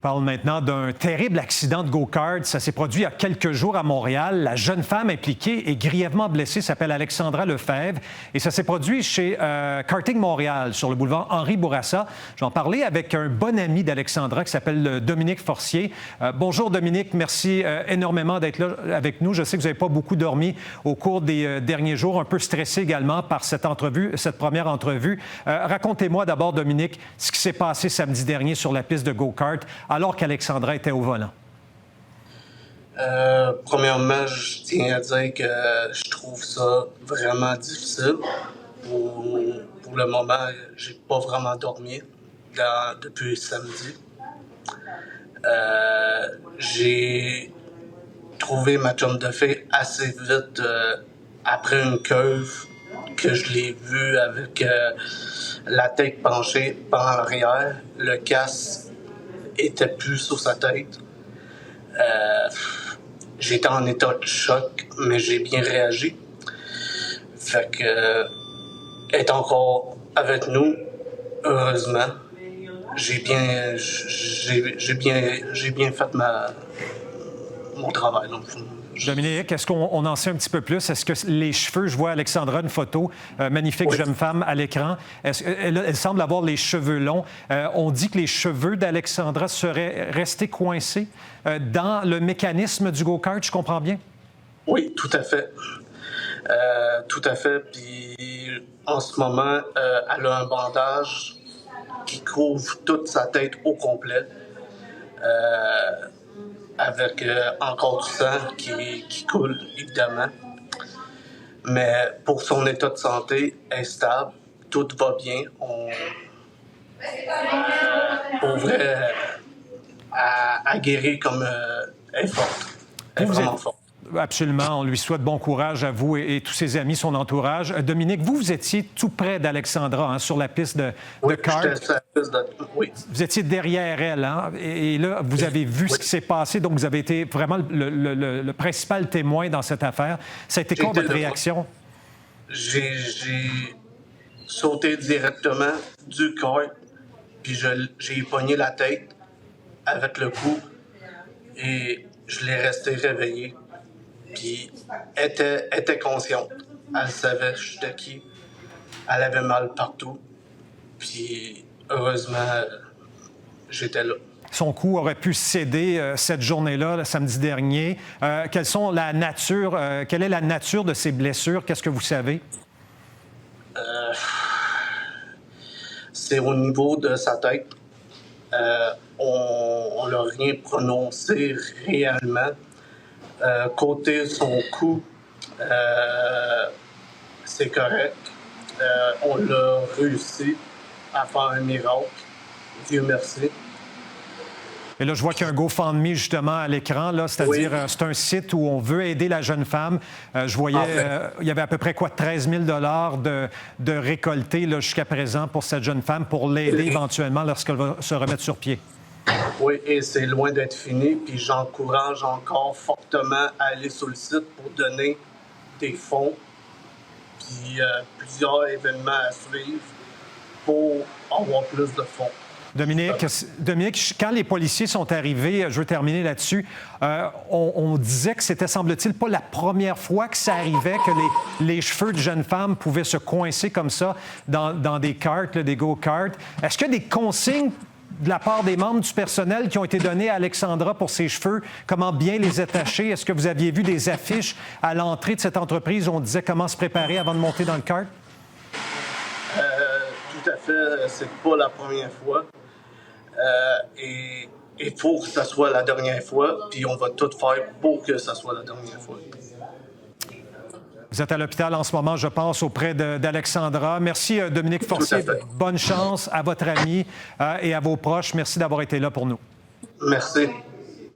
On parle maintenant d'un terrible accident de go-kart. Ça s'est produit il y a quelques jours à Montréal. La jeune femme impliquée est grièvement blessée, s'appelle Alexandra Lefebvre. Et ça s'est produit chez Karting Montréal, sur le boulevard Henri Bourassa. J'en parlais avec un bon ami d'Alexandra qui s'appelle Dominique Forcier. Bonjour Dominique, merci énormément d'être là avec nous. Je sais que vous n'avez pas beaucoup dormi au cours des derniers jours, un peu stressé également par cette première entrevue. Racontez-moi d'abord, Dominique, ce qui s'est passé samedi dernier sur la piste de go-kart, alors qu'Alexandra était au volant. Premièrement, je tiens à dire que je trouve ça vraiment difficile. Pour le moment, j'ai pas vraiment dormi depuis samedi. J'ai trouvé ma chum de fille assez vite après une curve que je l'ai vue avec la tête penchée par en arrière, le casque était plus sur sa tête. J'étais en état de choc, mais j'ai bien réagi. Fait que elle est encore avec nous, heureusement. J'ai bien fait mon travail. Donc, Dominique, est-ce qu'on en sait un petit peu plus? Est-ce que les cheveux, je vois Alexandra, une photo, magnifique jeune femme à l'écran, elle semble avoir les cheveux longs. On dit que les cheveux d'Alexandra seraient restés coincés dans le mécanisme du go-kart, je comprends bien? Oui, tout à fait. Tout à fait. Puis en ce moment, elle a un bandage qui couvre toute sa tête au complet. Avec encore du sang qui coule, évidemment. Mais pour son état de santé, elle est stable, tout va bien. Pour vrai, elle guérit comme elle est forte. Elle est vraiment forte. Absolument. On lui souhaite bon courage à vous et tous ses amis, son entourage. Dominique, vous étiez tout près d'Alexandra, sur la piste de kart. Oui. Vous étiez derrière elle, et là, vous avez vu ce qui s'est passé. Donc, vous avez été vraiment le principal témoin dans cette affaire. Ça a été quoi votre réaction? J'ai sauté directement du kart, puis j'ai pogné la tête avec le cou et je l'ai resté réveillé. Puis elle était consciente. Elle savait j'étais qui. Elle avait mal partout. Puis heureusement, j'étais là. Son cou aurait pu céder cette journée-là, le samedi dernier. Quelle est la nature de ses blessures? Qu'est-ce que vous savez? C'est au niveau de sa tête. On n'a rien prononcé réellement. Côté son cou, c'est correct. On l'a réussi à faire un miracle. Dieu merci. Et là, je vois qu'il y a un GoFundMe justement à l'écran, c'est-à-dire c'est un site où on veut aider la jeune femme. Je voyais, il y avait à peu près 13 000 de récoltés jusqu'à présent pour cette jeune femme, pour l'aider éventuellement lorsqu'elle va se remettre sur pied. Oui, et c'est loin d'être fini, puis j'encourage encore fortement à aller sur le site pour donner des fonds, puis plusieurs événements à suivre pour avoir plus de fonds. Dominique, quand les policiers sont arrivés, je veux terminer là-dessus, on disait que c'était, semble-t-il, pas la première fois que ça arrivait, que les cheveux de jeunes femmes pouvaient se coincer comme ça dans des karts, des go-karts. Est-ce qu'il y a des consignes de la part des membres du personnel qui ont été donnés à Alexandra pour ses cheveux, comment bien les attacher? Est-ce que vous aviez vu des affiches à l'entrée de cette entreprise où on disait comment se préparer avant de monter dans le kart? Tout à fait, c'est pas la première fois. Et il faut que ça soit la dernière fois, puis on va tout faire pour que ça soit la dernière fois. Vous êtes à l'hôpital en ce moment, je pense, auprès d'Alexandra. Merci, Dominique Forcier. Bonne chance à votre ami et à vos proches. Merci d'avoir été là pour nous. Merci.